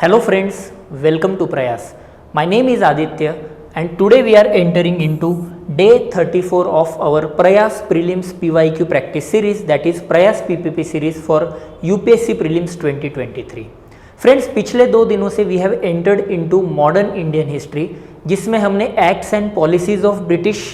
Hello friends, welcome to Prayas. My name is Aditya and today we are entering into day 34 of our Prayas Prelims PYQ practice series, that is Prayas PPP series for UPSC Prelims 2023. Friends, पिछले 2 दिनों से we have entered into modern Indian history, जिसमें हमने acts and policies of British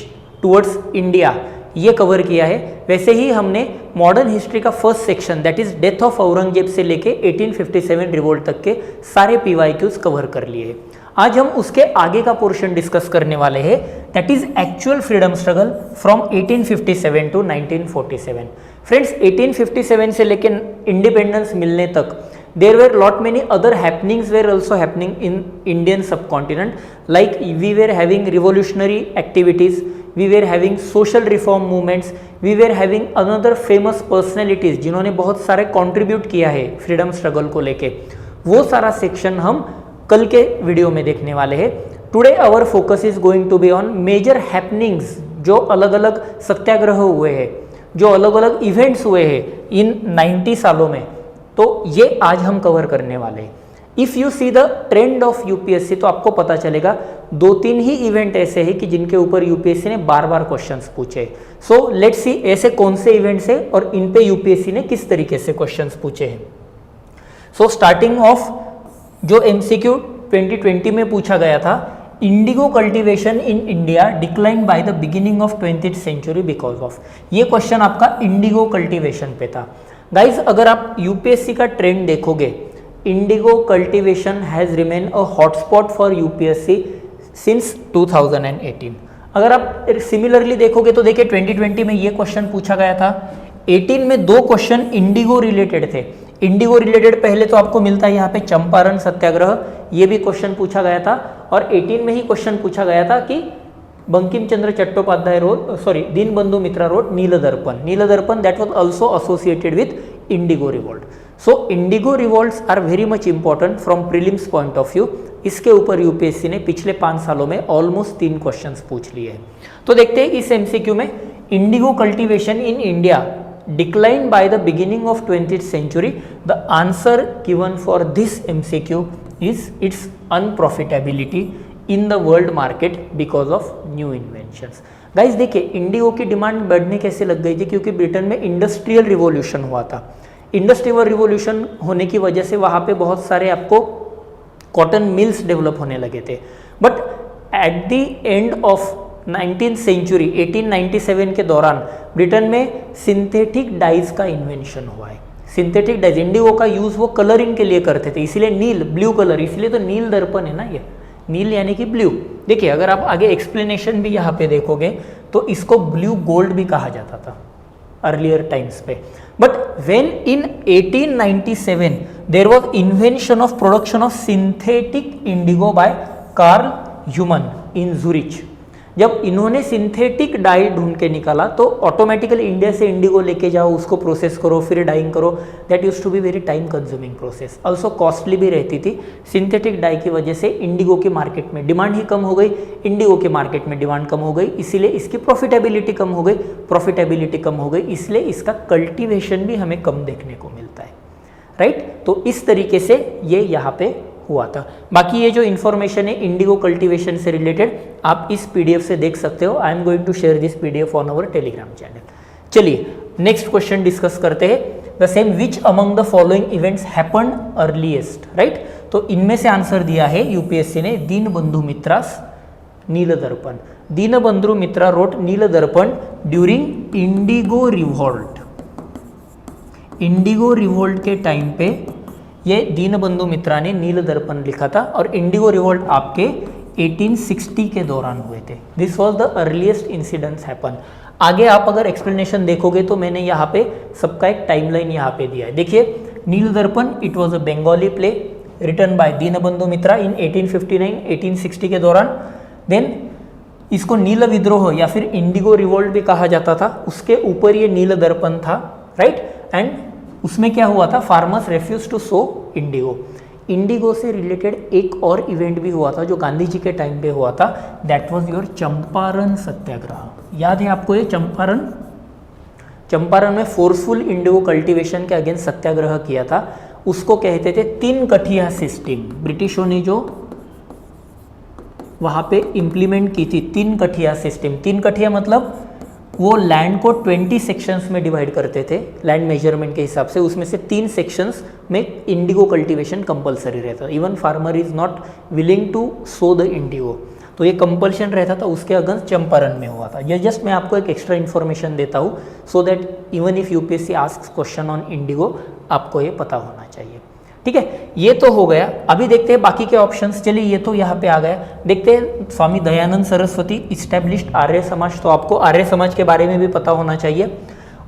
towards India ये cover किया है। वैसे ही हमने मॉडर्न हिस्ट्री का first section that is death of Aurangzeb से लेके 1857 रिवोल्ट तक के सारे पीवाईक्यूज कवर कर लिए हैं। आज हम उसके आगे का पोर्शन डिस्कस करने वाले हैं, that is actual freedom struggle from 1857 to 1947। Friends, 1857 से लेके इंडिपेंडेंस मिलने तक there were lot many other happenings were also happening in Indian subcontinent, like we were having revolutionary activities, we were having social reform movements, we were having another famous personalities जिन्होंने बहुत सारे contribute किया है freedom struggle को लेके। वो सारा section हम कल के वीडियो में देखने वाले हैं। Today our focus is going to be on major happenings, जो अलग अलग सत्याग्रह हुए हैं, जो अलग अलग इवेंट्स हुए हैं इन 90 सालों में, तो ये आज हम कवर करने वाले हैं। If you see the trend of UPSC, तो आपको पता चलेगा 2-3 ही इवेंट ऐसे हैं कि जिनके ऊपर यूपीएससी ने बार बार क्वेश्चंस पूछे। सो लेट्स सी ऐसे कौन से इवेंट्स हैं और इन पे यूपीएससी ने किस तरीके से क्वेश्चंस पूछे हैं। सो स्टार्टिंग ऑफ जो एमसीक्यू 2020 में पूछा गया था, indigo cultivation in India decline by the beginning of 20th century because of, ये क्वेश्चन आपका इंडिगो कल्टीवेशन पे था। गाइज, अगर आप यूपीएससी का ट्रेंड देखोगे, indigo cultivation has remain a hotspot for UPSC since 2018। अगर आप सिमिलरली देखोगे तो देखिए 2020 में ये क्वेश्चन पूछा गया था, 18 में 2 क्वेश्चन इंडिगो रिलेटेड थे। इंडिगो रिलेटेड पहले तो आपको मिलता है यहाँ पे चंपारण सत्याग्रह, ये भी क्वेश्चन पूछा गया था, और 18 में ही क्वेश्चन पूछा गया था कि Bankim Chandra Chattopadhyay wrote, Dinabandhu Mitra wrote Nil Darpan that was also associated with indigo revolt. So indigo revolts are very much important from prelims point of view. इसके ऊपर यूपीएससी ने पिछले 5 सालों में ऑलमोस्ट 3 क्वेश्चंस पूछ लिए हैं। तो देखते हैं इस एमसीक्यू में, indigo cultivation in India declined by the beginning of 20th century. The answer given for this MCQ is its unprofitability in the world market because of new inventions. Guys, देखिए Indigo की demand बढ़ने कैसे लग गई थी, क्योंकि Britain में industrial revolution हुआ था। इंडस्ट्रियल रिवॉल्यूशन होने की वजह से वहाँ पे बहुत सारे आपको कॉटन मिल्स डेवलप होने लगे थे। But at the end of 19th century 1897 के दौरान ब्रिटेन में सिंथेटिक डाइज का इन्वेंशन हुआ है। सिंथेटिक डाइज, इंडिगो का यूज़ वो कलरिंग के लिए करते थे, इसीलिए नील, ब्लू कलर, इसलिए तो नील दर्पण है ना, ये नील यानी कि ब्लू। देखिए अगर आप आगे एक्सप्लेनेशन भी यहाँ पे देखोगे तो इसको ब्लू गोल्ड भी कहा जाता था अर्लियर टाइम्स पे। But when in 1897 there was invention of production of synthetic indigo by Karl Heumann in Zurich. जब इन्होंने सिंथेटिक डाई ढूंढ के निकाला तो ऑटोमेटिकली इंडिया से इंडिगो लेके जाओ, उसको प्रोसेस करो, फिर डाइंग करो, that use to be very time consuming process, also costly भी रहती थी। सिंथेटिक डाई की वजह से इंडिगो की मार्केट में डिमांड ही कम हो गई, इंडिगो के मार्केट में डिमांड कम हो गई, इसीलिए इसकी प्रॉफिटेबिलिटी कम हो गई, इसलिए इसका कल्टीवेशन भी हमें कम देखने को मिलता है, राइट। तो इस तरीके से ये यहाँ पे हुआ था। बाकी ये जो इन्फॉर्मेशन है इंडिगो कल्टीवेशन से रिलेटेड आप इस पीडीएफ से देख सकते हो। I am going to share this PDF on our Telegram channel. चलिए नेक्स्ट क्वेश्चन डिस्कस करते हैं। The same which among the following events happened earliest, right. तो इनमें से आंसर दिया है यूपीएससी ने Dinabandhu Mitra's Nil Darpan. Dinabandhu Mitra wrote Nil Darpan during indigo revolt. Indigo revolt के टाइम पे ये दीनबंधु मित्रा ने नीलदर्पण लिखा था, और इंडिगो रिवोल्ट आपके 1860 के दौरान हुए थे। This was the earliest incidents happen. आगे आप अगर एक्सप्लेनेशन देखोगे तो मैंने यहाँ पे सबका एक टाइमलाइन यहाँ पे दिया है। देखिए Nil Darpan, it was a Bengali play written by Dinabandhu Mitra in 1859-1860 के दौरान। देन इसको नील विद्रोह या फिर इंडिगो रिवोल्ट भी कहा जाता था, उसके ऊपर ये नीलदर्पण था, राइट। एंड उसमें क्या हुआ था, farmers refuse to sow indigo. Indigo से रिलेटेड एक और इवेंट भी हुआ था जो गांधी जी के टाइम पे हुआ था, दैट वाज योर चंपारण सत्याग्रह। याद है आपको ये चंपारण में फोर्सफुल इंडिगो कल्टीवेशन के अगेंस्ट सत्याग्रह किया था। उसको कहते थे तीन कठिया सिस्टम। ब्रिटिशों ने जो वहाँ पे इम्प्लीमेंट की थी तीन कठिया सिस्टम। तीन कठिया मतलब वो लैंड को 20 सेक्शंस में डिवाइड करते थे लैंड मेजरमेंट के हिसाब से, उसमें से 3 सेक्शंस में इंडिगो कल्टीवेशन कंपलसरी रहता। Even farmer is not willing to sow the indigo, तो ये कंपल्शन रहता था। उसके अगेंस्ट चंपारण में हुआ था। ये जस्ट मैं आपको एक एक्स्ट्रा इन्फॉर्मेशन देता हूँ so that even if UPSC asks question on Indigo आपको ये पता होना चाहिए। ठीक है, ये तो हो गया। अभी देखते हैं बाकी के ऑप्शंस। चलिए ये तो यहाँ पे आ गया। देखते हैं स्वामी दयानंद सरस्वती इस्टेब्लिश्ड आर्य समाज। तो आपको आर्य समाज के बारे में भी पता होना चाहिए।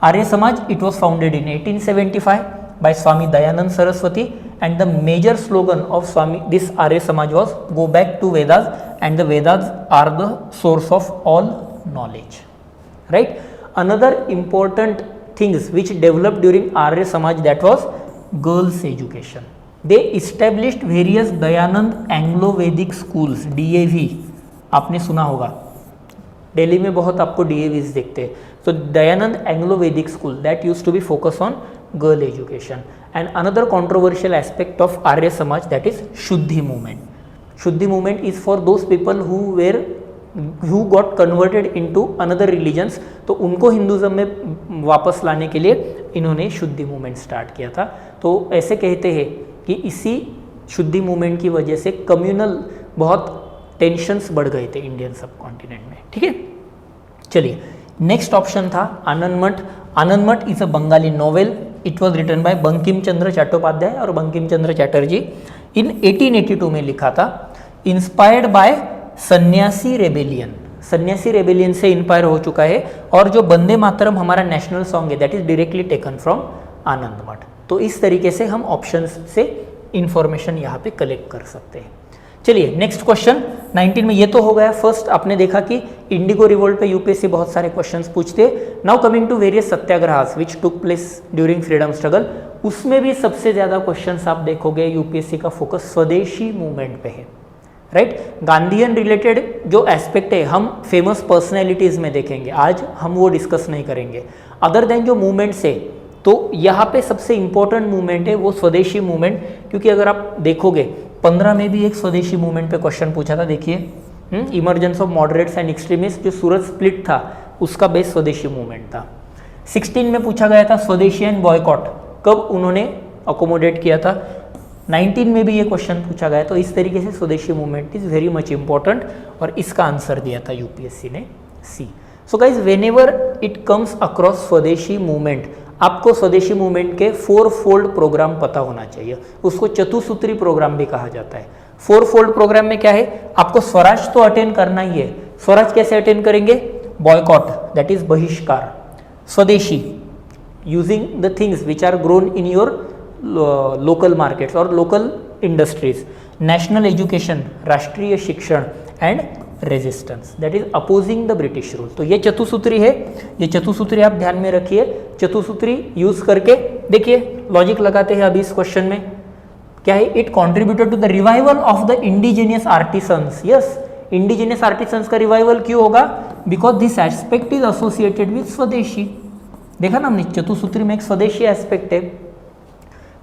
Arya Samaj it was founded in 1875 by Swami Dayanand Saraswati and the major slogan of Swami this Arya Samaj was go back to Vedas and the Vedas are the source of all knowledge, right. Another important things which developed during Arya Samaj, that was girls education. They established various Dayanand Anglo-Vedic schools, DAV, आपने सुना होगा, दिल्ली में बहुत आपको DAVs देखते हैं। So Dayanand Anglo-Vedic school that used to be focused on girl education. And another controversial aspect of Arya Samaj, that is Shuddhi movement. Shuddhi movement is for those people who got converted into another religions, तो उनको Hinduism में वापस लाने के लिए इन्होंने शुद्धि movement start किया था। तो ऐसे कहते हैं कि इसी शुद्धि मूवमेंट की वजह से कम्युनल बहुत टेंशन्स बढ़ गए थे इंडियन सब कॉन्टिनेंट में। ठीक है, चलिए नेक्स्ट ऑप्शन था आनंद Math. Anand Math is a Bengali novel. It was written by Bankim Chandra Chattopadhyay और बंकिम चंद्र चटर्जी इन 1882 में लिखा था। Inspired by Sanyasi rebellion, Sanyasi rebellion से इंस्पायर हो चुका है। और जो वंदे मातरम हमारा नेशनल सॉन्ग है that is directly taken from Anand Math. तो इस तरीके से हम ऑप्शंस से इंफॉर्मेशन यहाँ पे कलेक्ट कर सकते हैं। चलिए नेक्स्ट क्वेश्चन 19 में ये तो हो गया। फर्स्ट आपने देखा कि इंडिगो रिवोल्ट पे यूपीएससी बहुत सारे क्वेश्चंस पूछते। Now coming to various satyagrahas which took place during freedom struggle, उसमें भी सबसे ज़्यादा क्वेश्चंस आप देखोगे यूपीएससी का फोकस स्वदेशी मूवमेंट पे है, राइट। गांधीयन रिलेटेड जो एस्पेक्ट है हम फेमस पर्सनैलिटीज़ में देखेंगे, आज हम वो डिस्कस नहीं करेंगे। अदर देन जो मूवमेंट्स है तो यहाँ पे सबसे इंपॉर्टेंट मूवमेंट है वो स्वदेशी मूवमेंट, क्योंकि अगर आप देखोगे 15 में भी एक स्वदेशी मूवमेंट पे क्वेश्चन पूछा था। देखिए emergence of moderates and extremist, जो सूरत स्प्लिट था उसका बेस स्वदेशी मूवमेंट था। 16 में पूछा गया था स्वदेशी एंड बॉयकॉट, कब उन्होंने अकोमोडेट किया था। 19 में भी ये क्वेश्चन पूछा गया। तो इस तरीके से Swadeshi movement is very much important और इसका आंसर दिया था यूपीएससी ने C. So guys whenever it comes across Swadeshi movement, आपको स्वदेशी मूवमेंट के 4 फोल्ड प्रोग्राम पता होना चाहिए। उसको चतुसूत्री प्रोग्राम भी कहा जाता है। 4 फोल्ड प्रोग्राम में क्या है, आपको स्वराज तो अटेंड करना ही है। स्वराज कैसे अटेंड करेंगे, बॉयकॉट दैट इज बहिष्कार, swadeshi using the things which are grown in your local markets और local industries, national education rashtriya shikshan and resistance that is opposing the British rule. तो ये चतुसूत्री है, ये चतुसूत्री आप ध्यान में रखिए। चतुसूत्री यूज करके देखिए लॉजिक लगाते हैं अभी इस क्वेश्चन में क्या है, it contributed to the revival of the indigenous artisans. Yes, indigenous artisans का रिवाइवल क्यों होगा, because this aspect is associated with swadeshi. देखा ना हमने, चतुसूत्री में एक स्वदेशी एस्पेक्ट है।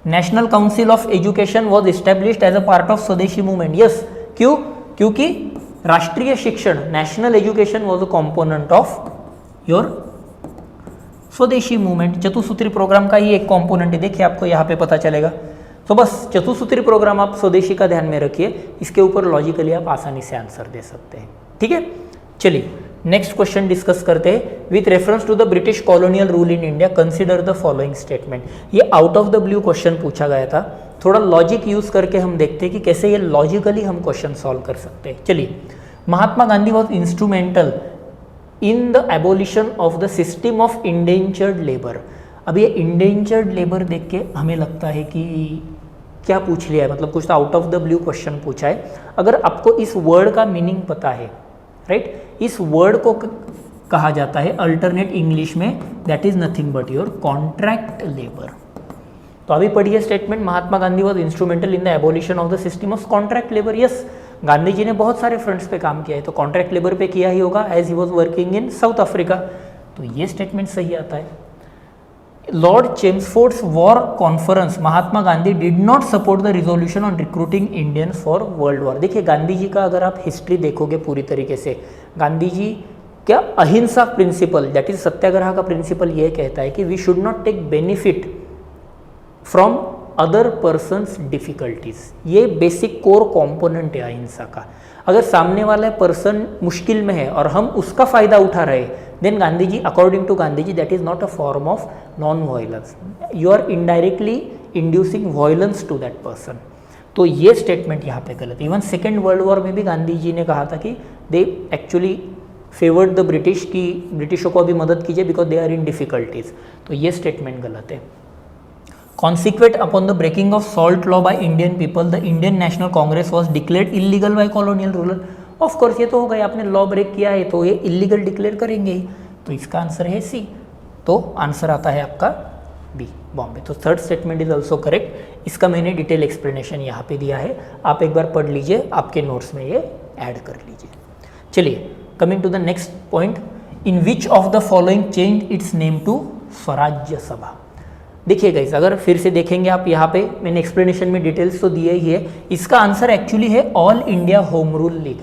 National council of education was established as a part of swadeshi movement. Yes, क्यों, क्योंकि rashtriya shikshan national education was a component of your swadeshi movement. चतुसूत्री प्रोग्राम का ही एक कॉम्पोनेंट है, देखिए आपको यहाँ पे पता चलेगा। तो बस चतुसूत्री प्रोग्राम आप स्वदेशी का ध्यान में रखिए, इसके ऊपर लॉजिकली आप आसानी से आंसर दे सकते हैं। ठीक है, चलिए नेक्स्ट क्वेश्चन डिस्कस करते हैं। With reference to the British colonial rule in India consider the following statement. ये out of the blue question पूछा गया था। थोड़ा लॉजिक यूज करके हम देखते हैं कि कैसे ये लॉजिकली हम क्वेश्चन सॉल्व कर सकते हैं। चलिए, Mahatma Gandhi was instrumental in the abolition of the system of indentured labour. अब ये इंडेंचर्ड लेबर देख के हमें लगता है कि क्या पूछ लिया है, मतलब कुछ तो out of the blue question पूछा है। अगर आपको इस वर्ड का मीनिंग पता है, राइट, इस वर्ड को कहा जाता है अल्टरनेट इंग्लिश में that is nothing but your contract labour. तो अभी पढ़िए statement, Mahatma Gandhi was instrumental in the abolition of the system of contract labour. Yes, Gandhi ji ने बहुत सारे फ्रंट्स पे काम किया है, तो कॉन्ट्रैक्ट लेबर पे किया ही होगा as he was working in South Africa. तो ये स्टेटमेंट सही आता है। Lord Chelmsford's war conference, Mahatma Gandhi did not support the resolution on recruiting Indians for world war. देखिए गांधी जी का अगर आप हिस्ट्री देखोगे पूरी तरीके से, गांधी जी क्या अहिंसा प्रिंसिपल दैट इज सत्याग्रह का प्रिंसिपल ये कहता है कि we should not take benefit from other persons difficulties. ये बेसिक कोर कंपोनेंट है अहिंसा का। अगर सामने वाला पर्सन मुश्किल में है और हम उसका फायदा उठा रहे, then Gandhi ji, according to Gandhi ji, that is not a form of non violence, you are indirectly inducing violence to that person. तो ये स्टेटमेंट यहाँ पे गलत है। इवन सेकेंड वर्ल्ड वॉर में भी गांधी जी ने कहा था कि they actually favoured the British, की ब्रिटिशों को अभी मदद कीजिए because they are in difficulties. तो ये स्टेटमेंट गलत है। Consequent upon the breaking of salt law by Indian people, the Indian National Congress was declared illegal by colonial ruler. Of course ये तो हो गया, आपने लॉ ब्रेक किया है तो ये इलीगल डिक्लेयर करेंगे ही। तो इसका आंसर है सी। तो आंसर आता है आपका बी, बॉम्बे। तो third statement is also correct. इसका मैंने डिटेल एक्सप्लेनेशन यहाँ पे दिया है, आप एक बार पढ़ लीजिए, आपके नोट्स में ये ऐड कर लीजिए। चलिए coming to the next point, in which of the following change its name to Swarajya Sabha. देखिए गाइस, अगर फिर से देखेंगे आप यहाँ पे, मैंने एक्सप्लेनेशन में डिटेल्स तो दिए ही है। इसका आंसर एक्चुअली है all India home rule league.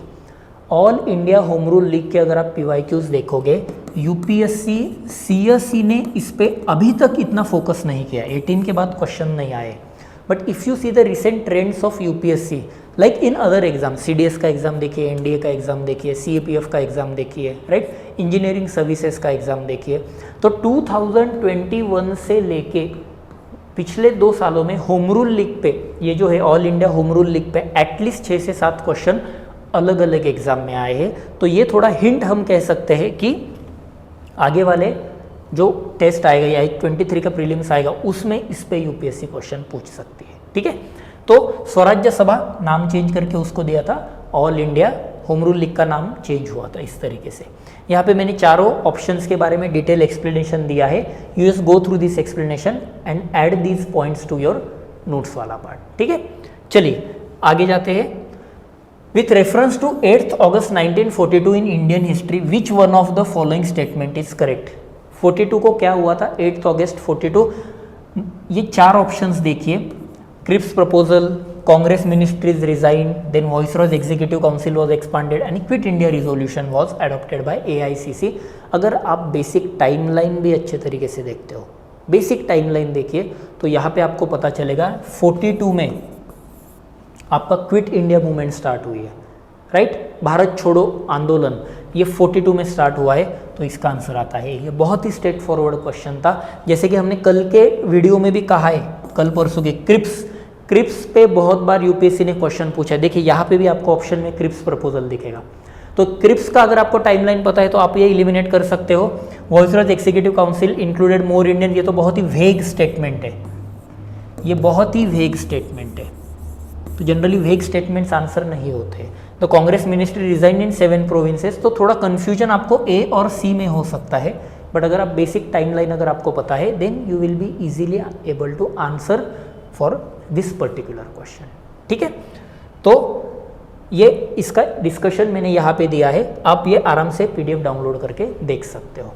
All India home rule league के अगर आप पीवाईक्यूज देखोगे, यूपीएससी सीएससी ने इस पे अभी तक इतना फोकस नहीं किया, 18 के बाद क्वेश्चन नहीं आए। But if you see the recent trends of UPSC like in other exam, CDS का एग्जाम देखिए, एनडीए का एग्जाम देखिए, सीएपीएफ का एग्जाम देखिए, राइट, इंजीनियरिंग सर्विसेज का एग्जाम देखिए, तो 2021 से लेके पिछले 2 सालों में होम रूल लीग पे, ये जो है all India home rule league पे एटलीस्ट 6 से 7 क्वेश्चन अलग अलग एग्जाम में आए हैं। तो ये थोड़ा हिंट हम कह सकते हैं कि आगे वाले जो टेस्ट आएगा या 23 का प्रीलिम्स आएगा उसमें इस पे यूपीएससी क्वेश्चन पूछ सकती है। ठीक है, तो स्वराज्य सभा नाम चेंज करके उसको दिया था, all India home rule league का नाम चेंज हुआ था इस तरीके से। यहाँ पे मैंने चारों ऑप्शंस के बारे में डिटेल एक्सप्लेनेशन दिया है। You just go through this explanation and add these points to your notes वाला पार्ट। ठीक है, चलिए आगे जाते हैं। With reference to 8 August 1942 in Indian history, which one of the following statement is correct. 42 को क्या हुआ था, 8 अगस्त 42, ये 4 ऑप्शंस देखिए। Cripps proposal, Congress ministries resign, then viceroy's executive council was expanded and Quit India resolution was adopted by AICC. अगर आप basic timeline भी अच्छे तरीके से देखते हो, बेसिक टाइमलाइन देखिए, तो यहाँ पे आपको पता चलेगा 42 में आपका क्विट इंडिया मूवमेंट स्टार्ट हुई है, राइट, भारत छोड़ो आंदोलन, ये 42 में स्टार्ट हुआ है। तो इसका आंसर आता है, ये बहुत ही स्ट्रेट फॉरवर्ड क्वेश्चन था। जैसे कि हमने कल के वीडियो में भी कहा है, कल परसों के क्रिप्स पे बहुत बार यूपीएससी ने क्वेश्चन पूछा है। देखिए यहाँ पे भी आपको ऑप्शन में क्रिप्स प्रपोजल दिखेगा। तो क्रिप्स का अगर आपको टाइमलाइन पता है तो आप ये एलिमिनेट कर सकते हो। वाइसरॉयज एग्जीक्यूटिव काउंसिल इंक्लूडेड मोर इंडियन, ये तो बहुत ही वेग स्टेटमेंट है, ये बहुत ही वेग स्टेटमेंट है। तो जनरली वेग स्टेटमेंट्स आंसर नहीं होते। तो Congress ministry resign in 7 provinces, तो थोड़ा कंफ्यूजन आपको ए और सी में हो सकता है। बट अगर आप बेसिक टाइमलाइन अगर आपको पता है, then you will be easily able to answer for this particular question. ठीक है, तो ये इसका डिस्कशन मैंने यहाँ पे दिया है, आप ये आराम से पीडीएफ डाउनलोड करके देख सकते हो।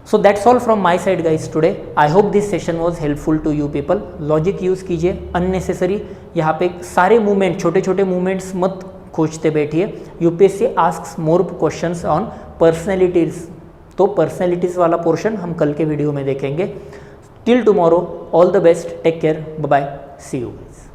So that's all from my side guys today. I hope this session was helpful to you people. Logic use कीजिए, अननेसेसरी यहाँ पे सारे मूवमेंट, छोटे छोटे मूवमेंट्स मत खोजते बैठिए। UPSC asks more questions on personalities, तो पर्सनैलिटीज़ वाला पोर्शन हम कल के वीडियो में देखेंगे। Till tomorrow, all the best, take care, bye bye, see you guys.